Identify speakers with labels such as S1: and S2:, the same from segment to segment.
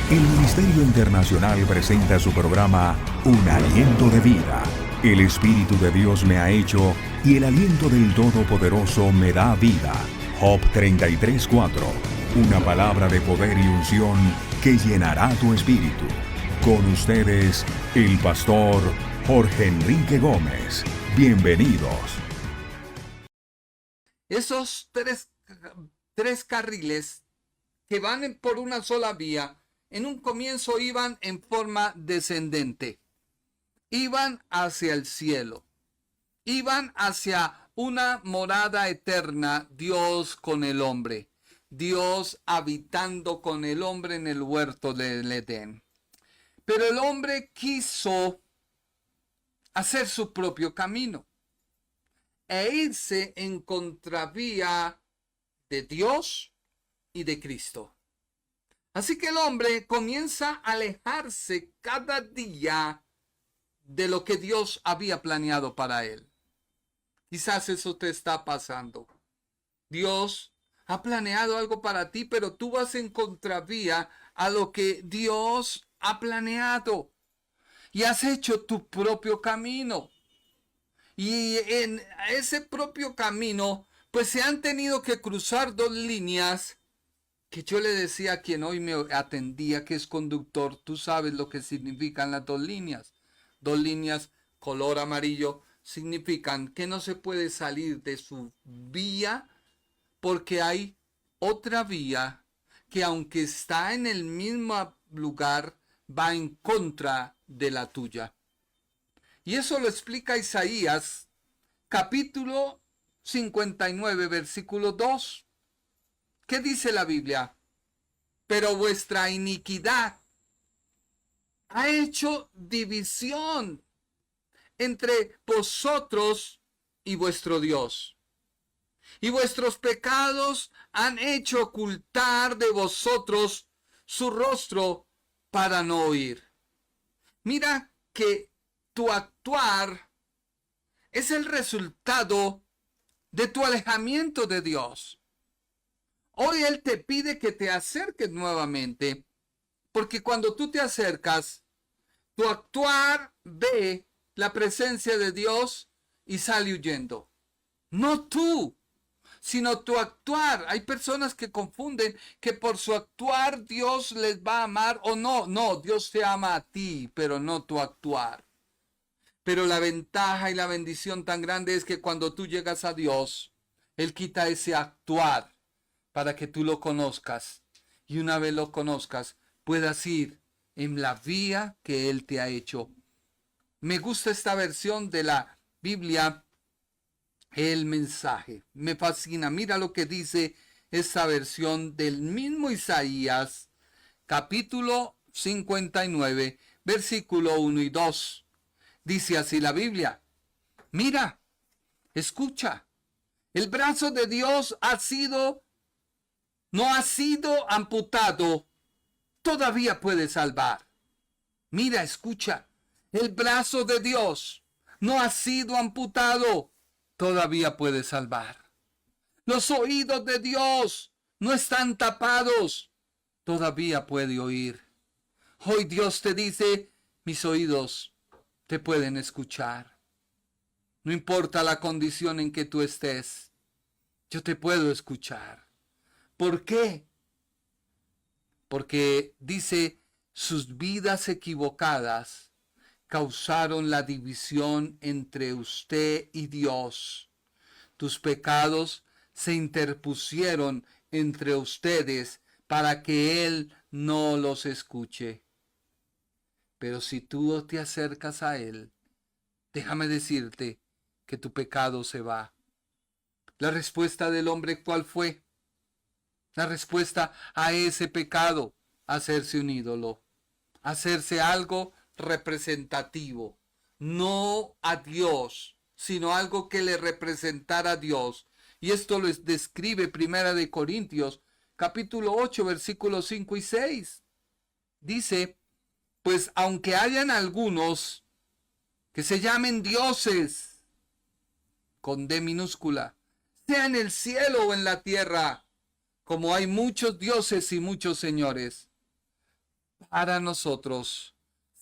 S1: El Ministerio Internacional presenta su programa Un Aliento de Vida. El Espíritu de Dios me ha hecho y el aliento del Todopoderoso me da vida. Job 33:4. Una palabra de poder y unción que llenará tu espíritu. Con ustedes, el pastor Jorge Enrique Gómez. Bienvenidos.
S2: Esos tres carriles que van por una sola vía, en un comienzo iban en forma descendente. Iban hacia el cielo. Iban hacia una morada eterna, Dios con el hombre. Dios habitando con el hombre en el huerto del Edén. Pero el hombre quiso hacer su propio camino e irse en contravía de Dios y de Cristo. Así que el hombre comienza a alejarse cada día de lo que Dios había planeado para él. Quizás eso te está pasando. Dios ha planeado algo para ti, pero tú vas en contravía a lo que Dios ha planeado y has hecho tu propio camino. Y en ese propio camino, pues se han tenido que cruzar dos líneas que yo le decía a quien hoy me atendía, que es conductor. Tú sabes lo que significan las dos líneas. Dos líneas color amarillo significan que no se puede salir de su vía porque hay otra vía que, aunque está en el mismo lugar, va en contra de la tuya. Y eso lo explica Isaías, capítulo 59, versículo 2. ¿Qué dice la Biblia? Pero vuestra iniquidad ha hecho división entre vosotros y vuestro Dios. Y vuestros pecados han hecho ocultar de vosotros su rostro para no oír. Mira que tu actuar es el resultado de tu alejamiento de Dios. Hoy Él te pide que te acerques nuevamente, porque cuando tú te acercas, tu actuar ve la presencia de Dios y sale huyendo. No tú, sino tu actuar. Hay personas que confunden que por su actuar Dios les va a amar o no. No, Dios te ama a ti, pero no tu actuar. Pero la ventaja y la bendición tan grande es que cuando tú llegas a Dios, Él quita ese actuar para que tú lo conozcas. Y una vez lo conozcas, puedas ir en la vía que Él te ha hecho. Me gusta esta versión de la Biblia, el mensaje. Me fascina. Mira lo que dice esta versión del mismo Isaías, capítulo 59, versículo 1 y 2. Dice así la Biblia. Mira, escucha. El brazo de Dios no ha sido amputado, todavía puede salvar. Mira, escucha, el brazo de Dios no ha sido amputado, todavía puede salvar. Los oídos de Dios no están tapados, todavía puede oír. Hoy Dios te dice, mis oídos te pueden escuchar. No importa la condición en que tú estés, yo te puedo escuchar. ¿Por qué? Porque dice, sus vidas equivocadas causaron la división entre usted y Dios. Tus pecados se interpusieron entre ustedes para que Él no los escuche. Pero si tú te acercas a Él, déjame decirte que tu pecado se va. La respuesta del hombre, ¿cuál fue? La respuesta a ese pecado, hacerse un ídolo, hacerse algo representativo, no a Dios, sino algo que le representara a Dios. Y esto lo describe Primera de Corintios, capítulo 8, versículos 5 y 6. Dice, pues aunque hayan algunos que se llamen dioses, con D minúscula, sea en el cielo o en la tierra, como hay muchos dioses y muchos señores. Para nosotros,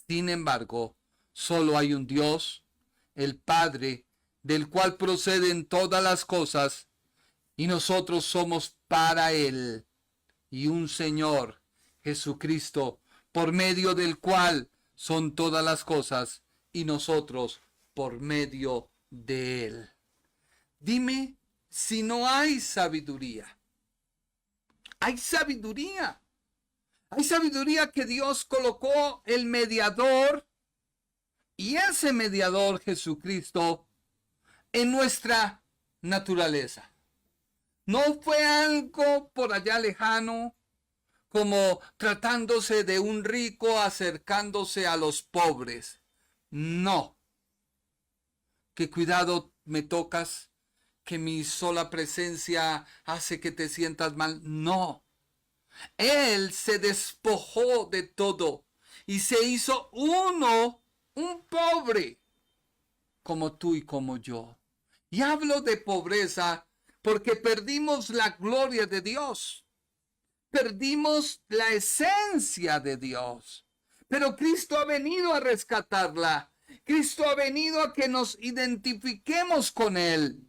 S2: sin embargo, solo hay un Dios, el Padre, del cual proceden todas las cosas, y nosotros somos para Él, y un Señor, Jesucristo, por medio del cual son todas las cosas, y nosotros por medio de Él. Dime si no hay sabiduría. Hay sabiduría. Hay sabiduría que Dios colocó el mediador, y ese mediador, Jesucristo, en nuestra naturaleza. No fue algo por allá lejano, como tratándose de un rico acercándose a los pobres. No. Que cuidado me tocas, que mi sola presencia hace que te sientas mal. No. Él se despojó de todo y se hizo uno, un pobre, como tú y como yo. Y hablo de pobreza porque perdimos la gloria de Dios. Perdimos la esencia de Dios. Pero Cristo ha venido a rescatarla. Cristo ha venido a que nos identifiquemos con Él.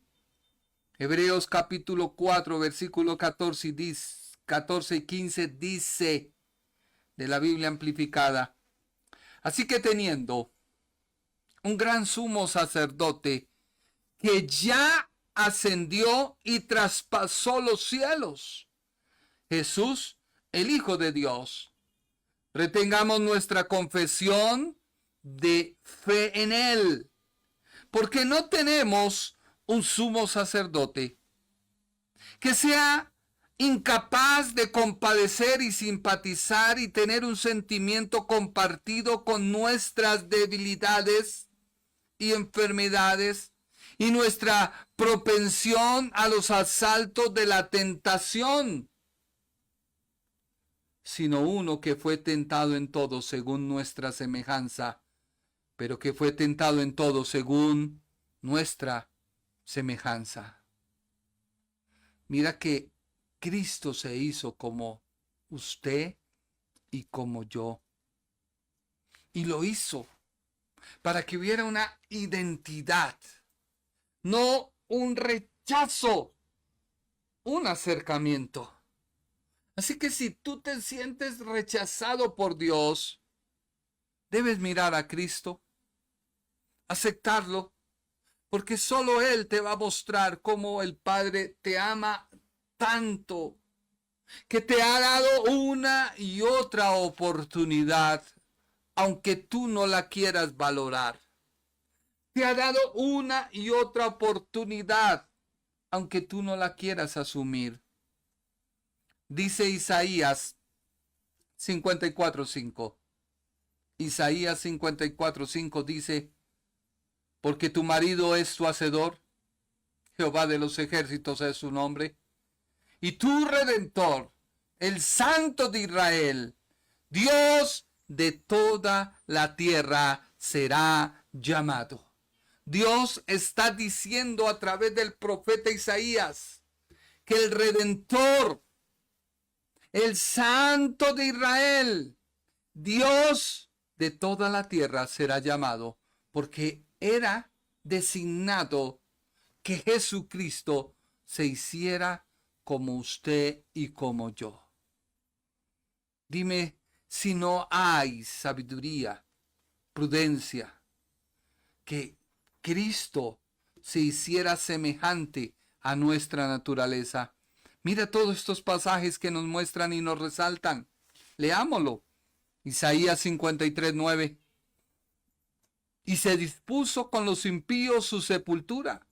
S2: Hebreos capítulo 4, versículo 14 y 15 dice de la Biblia amplificada: así que teniendo un gran sumo sacerdote que ya ascendió y traspasó los cielos, Jesús, el Hijo de Dios, retengamos nuestra confesión de fe en Él, porque no tenemos un sumo sacerdote que sea incapaz de compadecer y simpatizar y tener un sentimiento compartido con nuestras debilidades y enfermedades y nuestra propensión a los asaltos de la tentación, sino uno que fue tentado en todo según nuestra semejanza, pero que fue tentado en todo según nuestra semejanza. Mira que Cristo se hizo como usted y como yo. Y lo hizo para que hubiera una identidad, no un rechazo, un acercamiento. Así que si tú te sientes rechazado por Dios, debes mirar a Cristo, aceptarlo, porque solo Él te va a mostrar cómo el Padre te ama tanto, que te ha dado una y otra oportunidad, aunque tú no la quieras valorar. Te ha dado una y otra oportunidad, aunque tú no la quieras asumir. Dice Isaías 54:5. Isaías 54:5 dice: porque tu marido es tu hacedor, Jehová de los ejércitos es su nombre, y tu Redentor, el Santo de Israel, Dios de toda la tierra, será llamado. Dios está diciendo a través del profeta Isaías que el Redentor, el Santo de Israel, Dios de toda la tierra será llamado, porque era designado que Jesucristo se hiciera como usted y como yo. Dime si no hay sabiduría, prudencia, que Cristo se hiciera semejante a nuestra naturaleza. Mira todos estos pasajes que nos muestran y nos resaltan. Leámoslo. Isaías 53:9. Y se dispuso con los impíos su sepultura,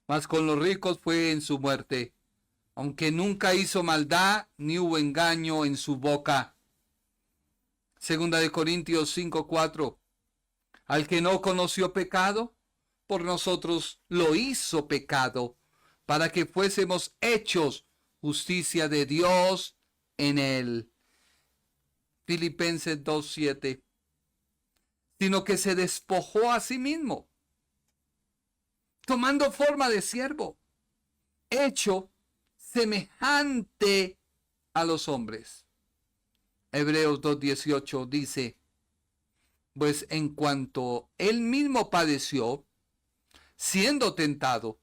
S2: mas con los ricos fue en su muerte, aunque nunca hizo maldad ni hubo engaño en su boca. Segunda de Corintios 5:4. Al que no conoció pecado, por nosotros lo hizo pecado, para que fuésemos hechos justicia de Dios en él. Filipenses 2:7. Sino que se despojó a sí mismo, tomando forma de siervo, hecho semejante a los hombres. Hebreos 2:18 dice, pues en cuanto él mismo padeció, siendo tentado,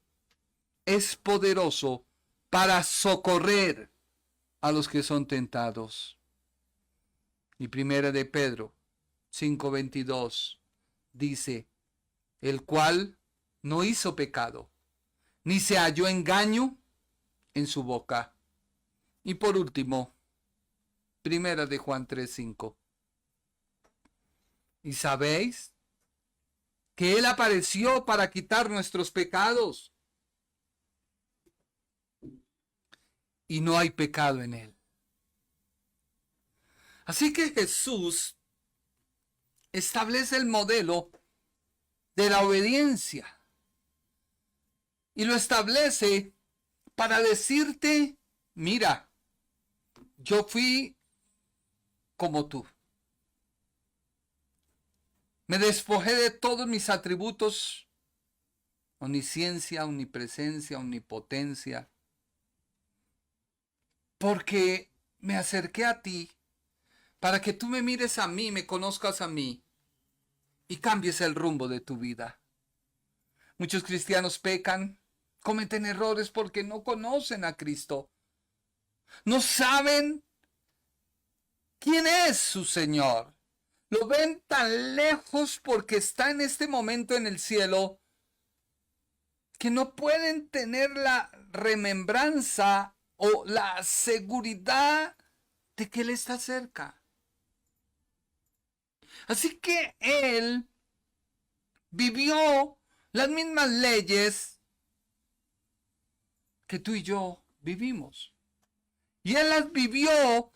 S2: es poderoso para socorrer a los que son tentados. Y primera de Pedro 5:22 dice, el cual no hizo pecado, ni se halló engaño en su boca. Y por último, primera de Juan 3:5. Y sabéis que él apareció para quitar nuestros pecados, y no hay pecado en él. Así que Jesús establece el modelo de la obediencia y lo establece para decirte, mira, yo fui como tú. Me despojé de todos mis atributos, omnisciencia, omnipresencia, omnipotencia, porque me acerqué a ti para que tú me mires a mí, me conozcas a mí y cambies el rumbo de tu vida. Muchos cristianos pecan, cometen errores porque no conocen a Cristo. No saben quién es su Señor. Lo ven tan lejos porque está en este momento en el cielo que no pueden tener la remembranza o la seguridad de que Él está cerca. Así que Él vivió las mismas leyes que tú y yo vivimos. Y Él las vivió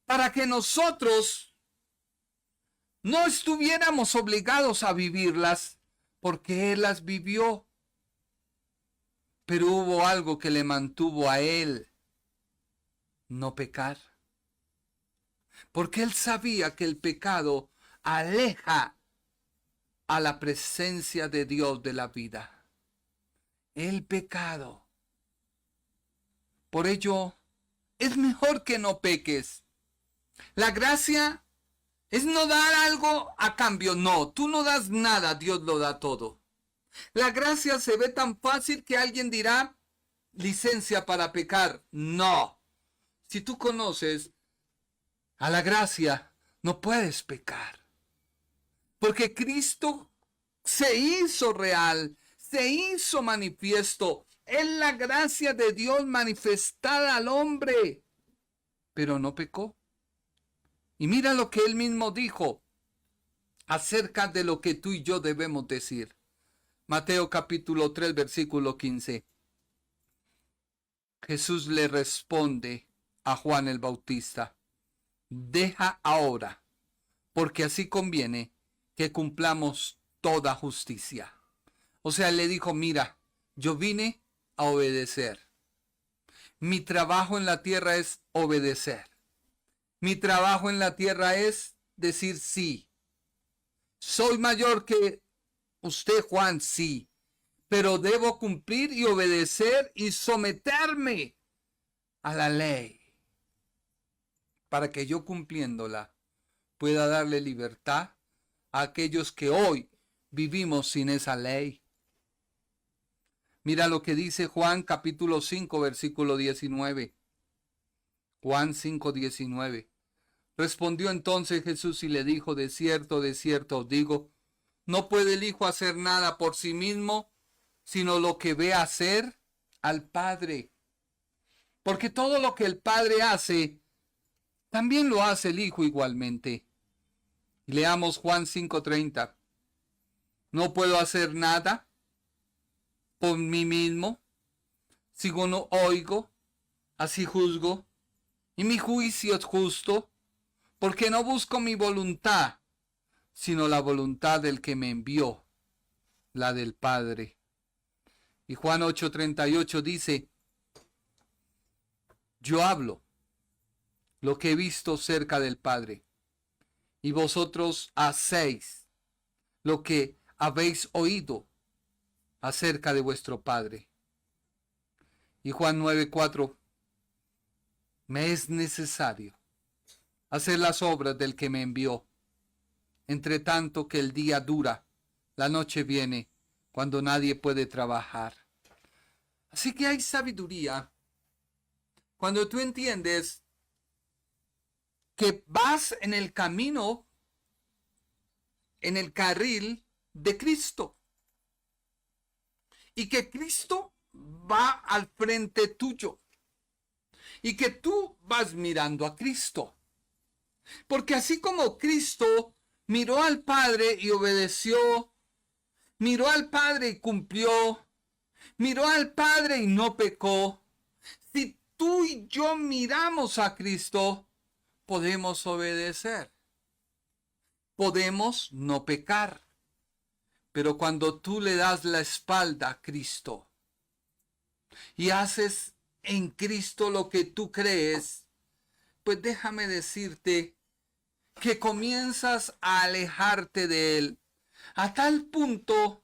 S2: para que nosotros no estuviéramos obligados a vivirlas, porque Él las vivió. Pero hubo algo que le mantuvo a Él no pecar. Porque Él sabía que el pecado aleja a la presencia de Dios de la vida. El pecado. Por ello, es mejor que no peques. La gracia es no dar algo a cambio. No, tú no das nada, Dios lo da todo. La gracia se ve tan fácil que alguien dirá, licencia para pecar. No. Si tú conoces a la gracia, no puedes pecar. Porque Cristo se hizo real, se hizo manifiesto. Es la gracia de Dios manifestada al hombre. Pero no pecó. Y mira lo que él mismo dijo acerca de lo que tú y yo debemos decir. Mateo capítulo 3, versículo 15. Jesús le responde a Juan el Bautista, deja ahora, porque así conviene que cumplamos toda justicia. O sea, él le dijo, mira, yo vine a obedecer. Mi trabajo en la tierra es obedecer. Mi trabajo en la tierra es decir sí. Soy mayor que usted, Juan, sí, pero debo cumplir y obedecer y someterme a la ley para que yo cumpliéndola pueda darle libertad a aquellos que hoy vivimos sin esa ley. Mira lo que dice Juan capítulo 5, versículo 19. Juan 5, 19. Respondió entonces Jesús y le dijo, de cierto os digo, no puede el Hijo hacer nada por sí mismo, sino lo que ve hacer al Padre. Porque todo lo que el Padre hace, también lo hace el Hijo igualmente. Leamos Juan 5:30. No puedo hacer nada por mí mismo, si no oigo, así juzgo, y mi juicio es justo, porque no busco mi voluntad, sino la voluntad del que me envió, la del Padre. Y Juan 8:38 dice, yo hablo lo que he visto cerca del Padre, y vosotros hacéis lo que habéis oído acerca de vuestro Padre. Y Juan 9:4, me es necesario hacer las obras del que me envió. Entre tanto que el día dura, la noche viene, cuando nadie puede trabajar. Así que hay sabiduría cuando tú entiendes que vas en el camino, en el carril de Cristo. Y que Cristo va al frente tuyo. Y que tú vas mirando a Cristo. Porque así como Cristo miró al Padre y obedeció, miró al Padre y cumplió, miró al Padre y no pecó, si tú y yo miramos a Cristo, podemos obedecer. Podemos no pecar. Pero cuando tú le das la espalda a Cristo y haces en Cristo lo que tú crees, pues déjame decirte que comienzas a alejarte de Él, a tal punto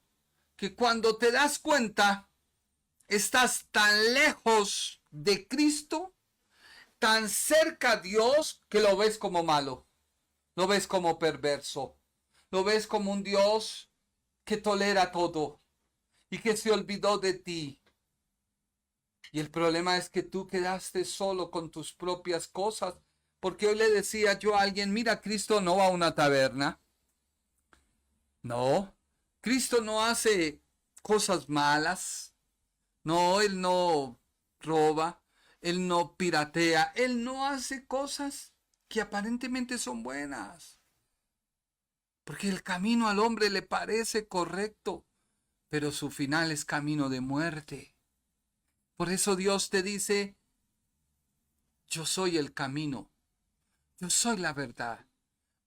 S2: que cuando te das cuenta, estás tan lejos de Cristo, tan cerca a Dios, que lo ves como malo, lo ves como perverso, lo ves como un Dios que tolera todo y que se olvidó de ti. Y el problema es que tú quedaste solo con tus propias cosas. Porque hoy le decía yo a alguien, mira, Cristo no va a una taberna. No, Cristo no hace cosas malas. No, Él no roba, Él no piratea, Él no hace cosas que aparentemente son buenas. Porque el camino al hombre le parece correcto, pero su final es camino de muerte. Por eso Dios te dice, yo soy el camino, yo soy la verdad,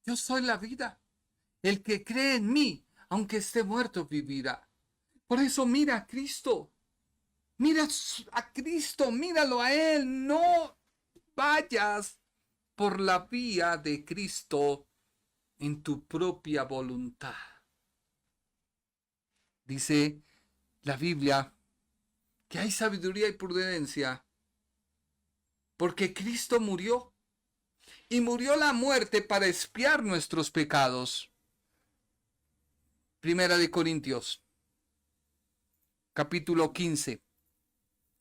S2: yo soy la vida. El que cree en mí, aunque esté muerto, vivirá. Por eso mira a Cristo, mira a Cristo, míralo a Él, no vayas por la vía de Cristo en tu propia voluntad. Dice la Biblia que hay sabiduría y prudencia porque Cristo murió y murió la muerte para expiar nuestros pecados. Primera de Corintios, capítulo 15,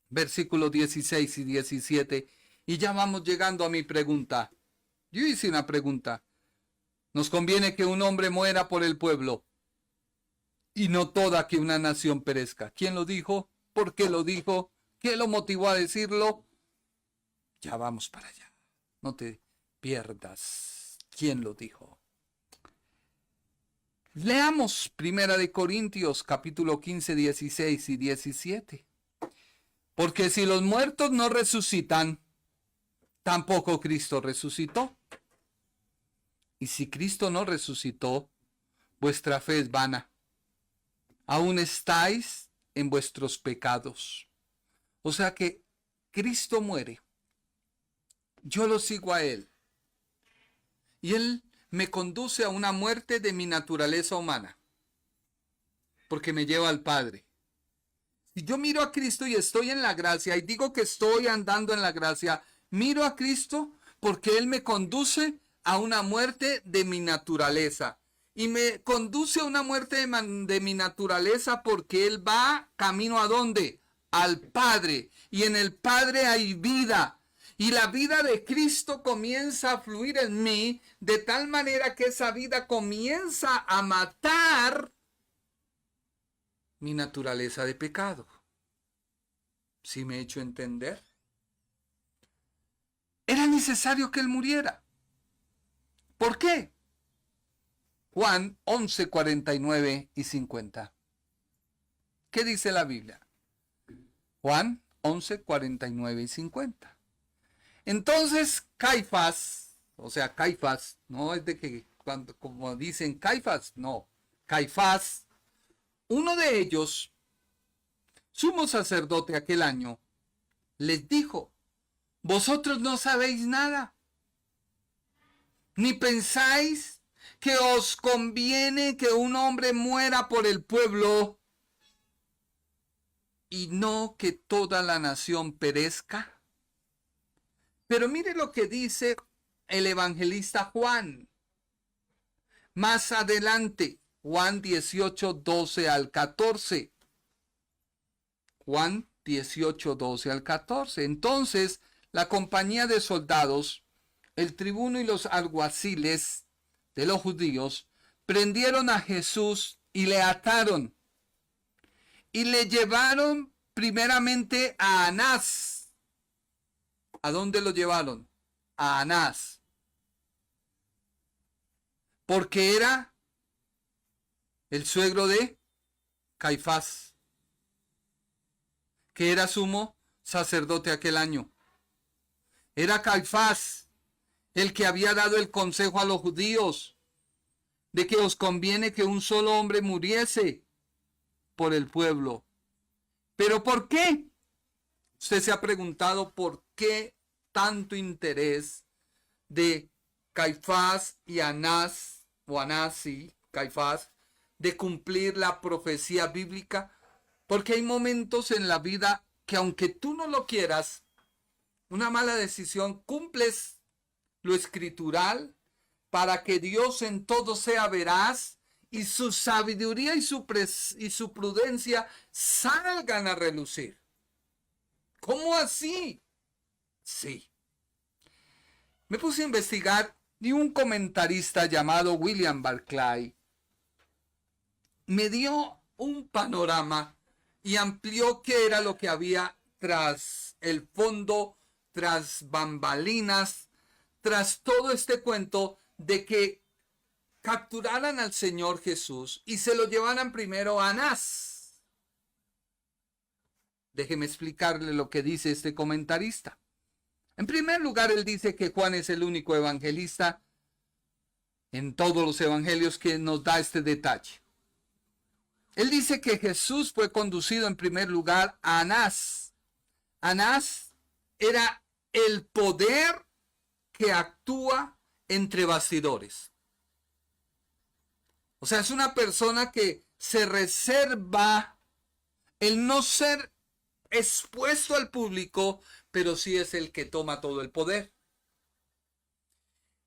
S2: versículos 16 y 17. Y ya vamos llegando a mi pregunta. Yo hice una pregunta. Nos conviene que un hombre muera por el pueblo y no toda que una nación perezca. ¿Quién lo dijo? ¿Por qué lo dijo? ¿Qué lo motivó a decirlo? Ya vamos para allá. No te pierdas. ¿Quién lo dijo? Leamos Primera de Corintios, capítulo 15, 16 y 17. Porque si los muertos no resucitan, tampoco Cristo resucitó. Y si Cristo no resucitó, vuestra fe es vana. Aún estáis en vuestros pecados. O sea que Cristo muere. Yo lo sigo a Él. Y Él me conduce a una muerte de mi naturaleza humana. Porque me lleva al Padre. Si yo miro a Cristo y estoy en la gracia y digo que estoy andando en la gracia, miro a Cristo porque Él me conduce a una muerte de mi naturaleza. Y me conduce a una muerte de mi naturaleza porque Él va camino ¿a dónde? Al Padre. Y en el Padre hay vida. Y la vida de Cristo comienza a fluir en mí de tal manera que esa vida comienza a matar mi naturaleza de pecado. ¿Sí me he hecho entender? Era necesario que Él muriera. ¿Por qué? Juan 11, 49 y 50. ¿Qué dice la Biblia? Juan 11, 49 y 50. Entonces Caifás, o sea, Caifás, no es de que cuando, como dicen Caifás, no, Caifás, uno de ellos, sumo sacerdote aquel año, les dijo, vosotros no sabéis nada, ni pensáis que os conviene que un hombre muera por el pueblo y no que toda la nación perezca. Pero mire lo que dice el evangelista Juan. Más adelante, Juan 18, 12 al 14. Juan 18, 12 al 14. Entonces, la compañía de soldados, el tribuno y los alguaciles de los judíos, prendieron a Jesús y le ataron. Y le llevaron primeramente a Anás. ¿A dónde lo llevaron? A Anás. Porque era el suegro de Caifás, que era sumo sacerdote aquel año. Era Caifás el que había dado el consejo a los judíos de que os conviene que un solo hombre muriese por el pueblo. ¿Pero por qué? Usted se ha preguntado por qué tanto interés de Caifás y Anás, o Anás y Caifás, de cumplir la profecía bíblica. Porque hay momentos en la vida que aunque tú no lo quieras, una mala decisión, cumples lo escritural para que Dios en todo sea veraz y su sabiduría y su prudencia salgan a relucir. ¿Cómo así? Sí. Me puse a investigar y un comentarista llamado William Barclay me dio un panorama y amplió qué era lo que había tras el fondo, tras bambalinas, tras todo este cuento de que capturaran al Señor Jesús y se lo llevaran primero a Anás. Déjeme explicarle lo que dice este comentarista. En primer lugar, él dice que Juan es el único evangelista en todos los evangelios que nos da este detalle. Él dice que Jesús fue conducido en primer lugar a Anás. Anás era el poder que actúa entre bastidores. O sea, es una persona que se reserva el no ser expuesto al público, pero sí es el que toma todo el poder.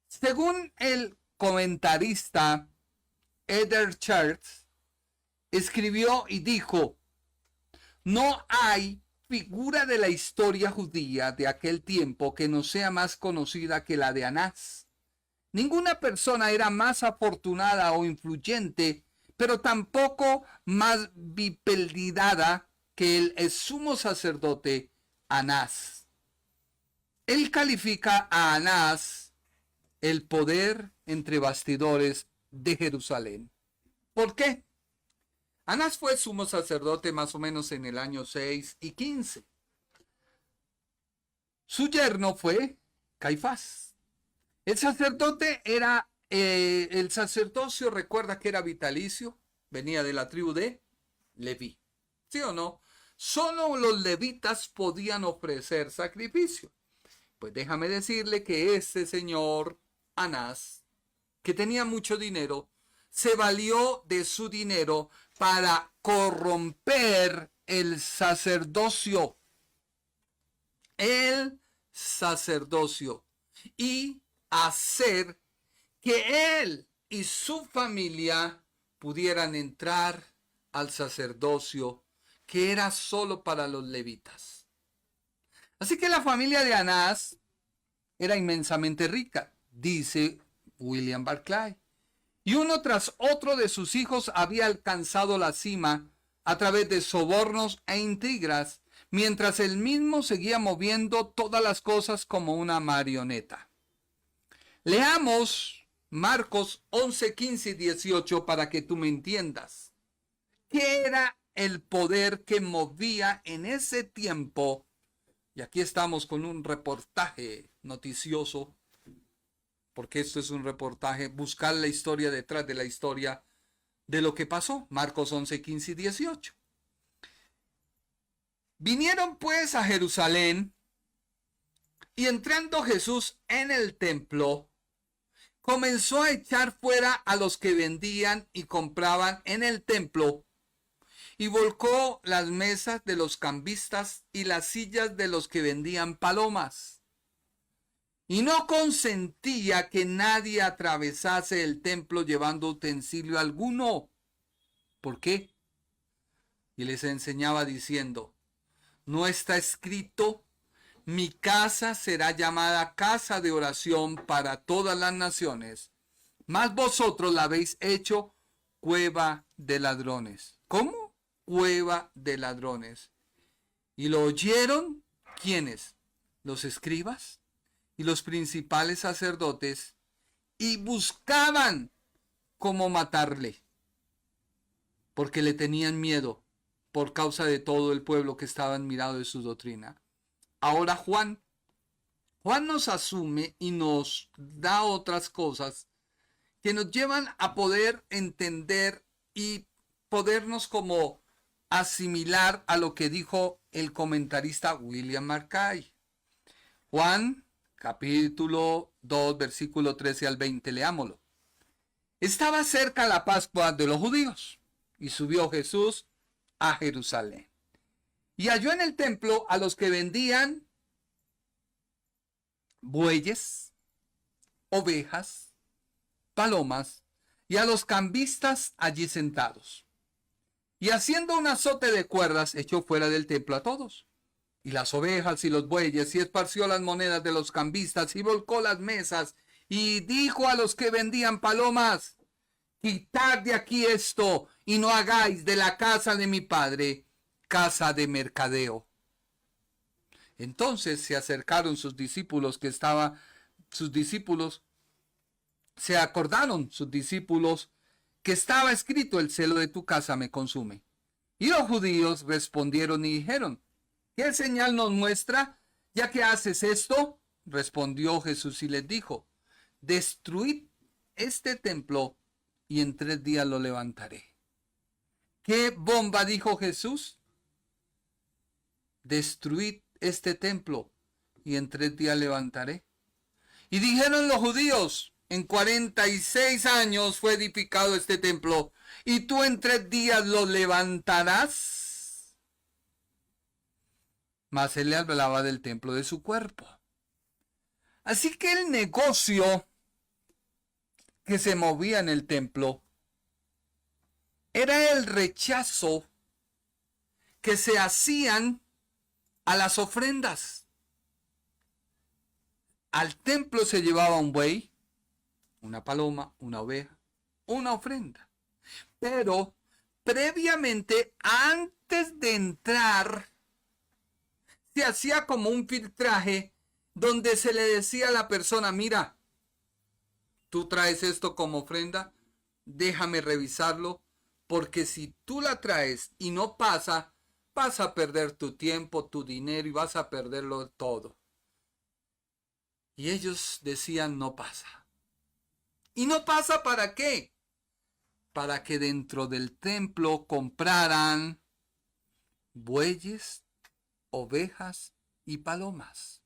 S2: Según el comentarista Eder Church, escribió y dijo: no hay figura de la historia judía de aquel tiempo que no sea más conocida que la de Anás. Ninguna persona era más afortunada o influyente, pero tampoco más vilipendiada que el sumo sacerdote Anás. Él califica a Anás el poder entre bastidores de Jerusalén. ¿Por qué? Anás fue sumo sacerdote más o menos en el año 6 y 15. Su yerno fue Caifás. El sacerdote era, el sacerdocio, recuerda que era vitalicio, venía de la tribu de Leví. ¿Sí o no? Solo los levitas podían ofrecer sacrificio. Pues déjame decirle que este señor Anás, que tenía mucho dinero, se valió de su dinero para corromper el sacerdocio. El sacerdocio. Y hacer que él y su familia pudieran entrar al sacerdocio que era solo para los levitas. Así que la familia de Anás era inmensamente rica, dice William Barclay. Y uno tras otro de sus hijos había alcanzado la cima a través de sobornos e intrigas, mientras él mismo seguía moviendo todas las cosas como una marioneta. Leamos Marcos 11, 15 y 18 para que tú me entiendas. ¿Qué era el poder que movía en ese tiempo? Y aquí estamos con un reportaje noticioso, porque esto es un reportaje, buscar la historia detrás de la historia de lo que pasó. Marcos 11, 15 y 18. Vinieron pues a Jerusalén, y entrando Jesús en el templo, comenzó a echar fuera a los que vendían y compraban en el templo, y volcó las mesas de los cambistas y las sillas de los que vendían palomas. y no consentía que nadie atravesase el templo llevando utensilio alguno. ¿Por qué? Y les enseñaba diciendo, ¿no está escrito? Mi casa será llamada casa de oración para todas las naciones, mas vosotros la habéis hecho cueva de ladrones. ¿Cómo? Cueva de ladrones. ¿Y lo oyeron? ¿Quiénes? Los escribas y los principales sacerdotes, y buscaban cómo matarle, porque le tenían miedo por causa de todo el pueblo que estaba admirado de su doctrina. Ahora Juan nos asume y nos da otras cosas que nos llevan a poder entender y podernos como asimilar a lo que dijo el comentarista William Mackay. Juan, capítulo 2, versículo 13 al 20, leámoslo. Estaba cerca la Pascua de los judíos, y subió Jesús a Jerusalén. Y halló en el templo a los que vendían bueyes, ovejas, palomas, y a los cambistas allí sentados. Y haciendo un azote de cuerdas, echó fuera del templo a todos, y las ovejas y los bueyes, y esparció las monedas de los cambistas, y volcó las mesas, y dijo a los que vendían palomas, quitad de aquí esto, y no hagáis de la casa de mi padre casa de mercadeo. Entonces se acercaron sus discípulos se acordaron sus discípulos que estaba escrito, el celo de tu casa me consume. Y los judíos respondieron y dijeron, ¿qué señal nos muestra ya que haces esto? Respondió Jesús y les dijo, destruid este templo y en 3 días lo levantaré. ¿Qué bomba dijo Jesús? Destruid este templo y en 3 días levantaré. Y dijeron los judíos, en 46 años fue edificado este templo, y tú en 3 días lo levantarás. Mas él le hablaba del templo de su cuerpo. Así que el negocio que se movía en el templo era el rechazo que se hacían a las ofrendas. Al templo se llevaba un buey, una paloma, una oveja, una ofrenda. Pero previamente, antes de entrar, se hacía como un filtraje donde se le decía a la persona, mira, tú traes esto como ofrenda, déjame revisarlo, porque si tú la traes y no pasa, vas a perder tu tiempo, tu dinero y vas a perderlo todo. Y ellos decían, no pasa. ¿Y no pasa para qué? Para que dentro del templo compraran bueyes, ovejas y palomas.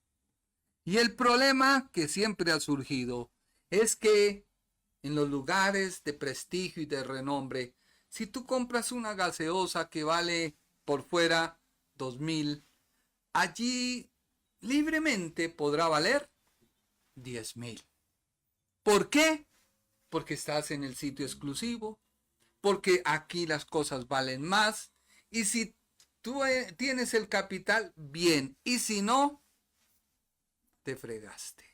S2: Y el problema que siempre ha surgido es que en los lugares de prestigio y de renombre, si tú compras una gaseosa que vale por fuera 2,000, allí libremente podrá valer 10,000. ¿Por qué? Porque estás en el sitio exclusivo, porque aquí las cosas valen más, y si tú tienes el capital, bien, y si no, te fregaste.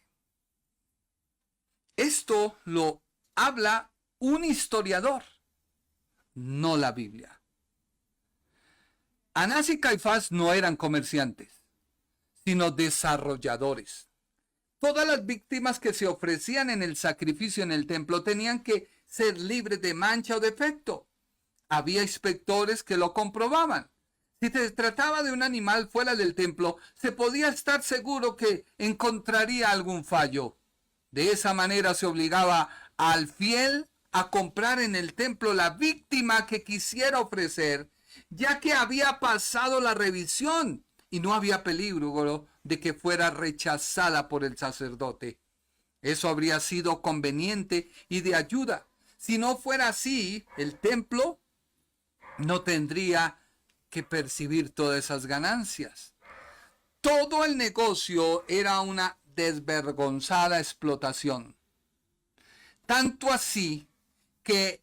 S2: Esto lo habla un historiador, no la Biblia. Anás y Caifás no eran comerciantes, sino desarrolladores. Todas las víctimas que se ofrecían en el sacrificio en el templo tenían que ser libres de mancha o defecto. Había inspectores que lo comprobaban. Si se trataba de un animal fuera del templo, se podía estar seguro que encontraría algún fallo. De esa manera se obligaba al fiel a comprar en el templo la víctima que quisiera ofrecer, ya que había pasado la revisión y no había peligro de que fuera rechazada por el sacerdote. Eso habría sido conveniente y de ayuda. Si no fuera así, el templo no tendría que percibir todas esas ganancias. Todo el negocio era una desvergonzada explotación. Tanto así que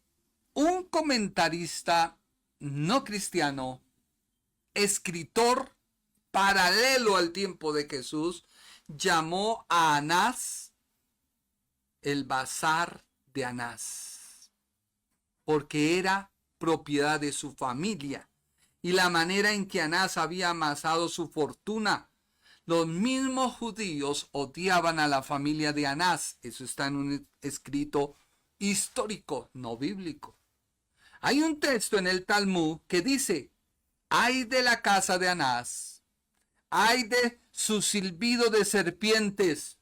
S2: un comentarista no cristiano, escritor paralelo al tiempo de Jesús, llamó a Anás el bazar de Anás, porque era propiedad de su familia, y la manera en que Anás había amasado su fortuna. Los mismos judíos odiaban a la familia de Anás. Eso está en un escrito histórico, no bíblico. Hay un texto en el Talmud que dice: ay de la casa de Anás, ay de su silbido de serpientes,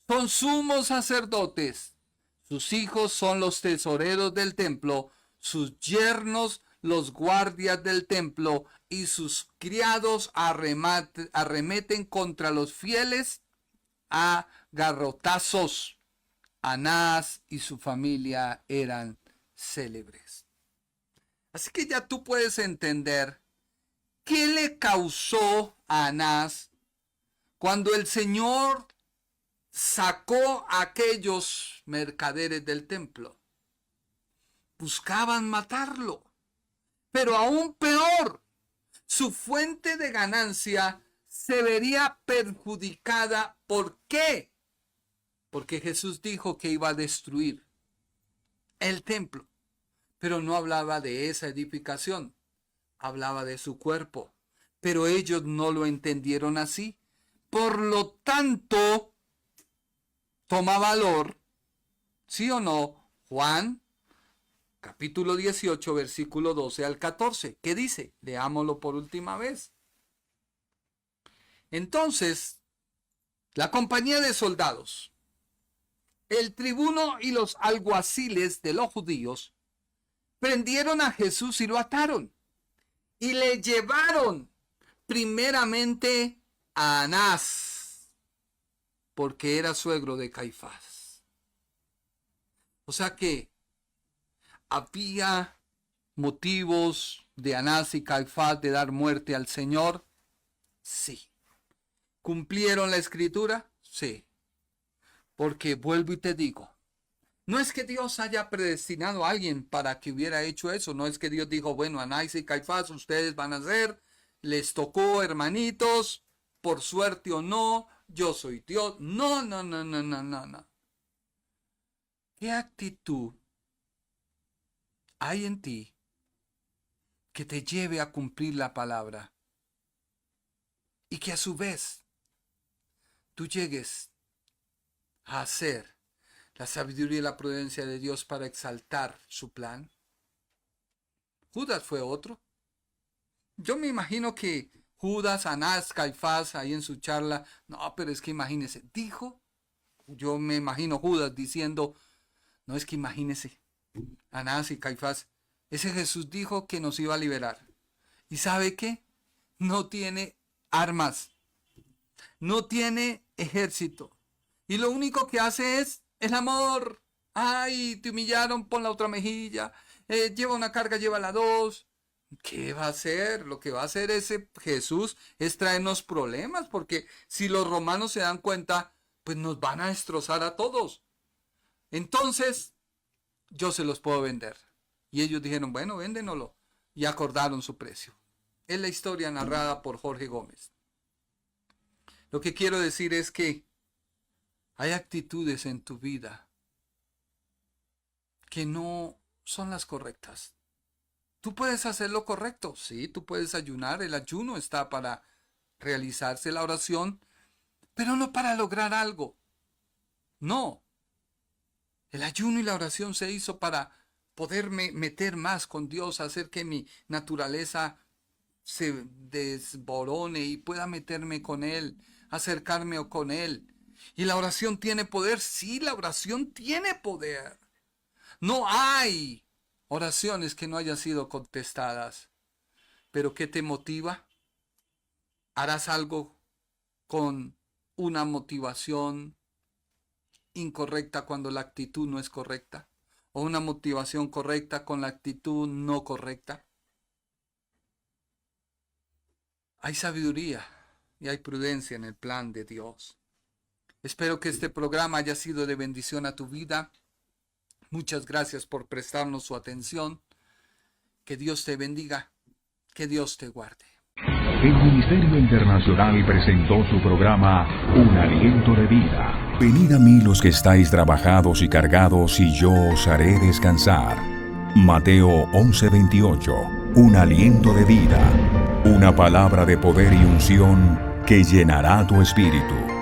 S2: son sumos sacerdotes, sus hijos son los tesoreros del templo, sus yernos los guardias del templo, y sus criados arremeten contra los fieles a garrotazos. Anás y su familia eran célebres. Así que ya tú puedes entender qué le causó a Anás cuando el Señor sacó a aquellos mercaderes del templo. Buscaban matarlo. Pero aún peor, su fuente de ganancia se vería perjudicada. ¿Por qué? Porque Jesús dijo que iba a destruir el templo. Pero no hablaba de esa edificación, hablaba de su cuerpo. Pero ellos no lo entendieron así. Por lo tanto, toma valor, ¿sí o no? Juan, capítulo 18, versículo 12 al 14. ¿Qué dice? Leámoslo por última vez. Entonces, la compañía de soldados, el tribuno y los alguaciles de los judíos prendieron a Jesús y lo ataron. Y le llevaron primeramente a Anás, porque era suegro de Caifás. O sea que había motivos de Anás y Caifás de dar muerte al Señor. Sí. ¿Cumplieron la escritura? Sí. Porque vuelvo y te digo, no es que Dios haya predestinado a alguien para que hubiera hecho eso. No es que Dios dijo, bueno, Anás y Caifás, ustedes van a ser, les tocó, hermanitos, por suerte o no, yo soy Dios. No, no, no, no, no, no, no. ¿Qué actitud hay en ti que te lleve a cumplir la palabra? Y que a su vez tú llegues a hacer la sabiduría y la prudencia de Dios para exaltar su plan. Judas fue otro. Yo me imagino que Judas, Anás, Caifás, ahí en su charla, no, pero es que imagínese, dijo, yo me imagino Judas diciendo, no, es que imagínese, Anás y Caifás, ese Jesús dijo que nos iba a liberar. ¿Y sabe qué? No tiene armas, no tiene ejército. Y lo único que hace es el amor. Ay, te humillaron, pon la otra mejilla. Lleva una carga, llévala dos. ¿Qué va a hacer? Lo que va a hacer ese Jesús es traernos problemas, porque si los romanos se dan cuenta, pues nos van a destrozar a todos. Entonces, yo se los puedo vender. Y ellos dijeron, bueno, véndenoslo. Y acordaron su precio. Es la historia narrada por Jorge Gómez. Lo que quiero decir es que hay actitudes en tu vida que no son las correctas. Tú puedes hacer lo correcto, sí, tú puedes ayunar, el ayuno está para realizarse la oración, pero no para lograr algo. No, el ayuno y la oración se hizo para poderme meter más con Dios, hacer que mi naturaleza se desborone y pueda meterme con Él, acercarme con Él. ¿Y la oración tiene poder? Sí, la oración tiene poder. No hay oraciones que no hayan sido contestadas. ¿Pero qué te motiva? ¿Harás algo con una motivación incorrecta cuando la actitud no es correcta? ¿O una motivación correcta con la actitud no correcta? Hay sabiduría y hay prudencia en el plan de Dios. Espero que este programa haya sido de bendición a tu vida. Muchas gracias por prestarnos su atención. Que Dios te bendiga. Que Dios te guarde.
S1: El Ministerio Internacional presentó su programa Un Aliento de Vida. Venid a mí los que estáis trabajados y cargados, y yo os haré descansar. Mateo 11:28. Un aliento de vida. Una palabra de poder y unción que llenará tu espíritu.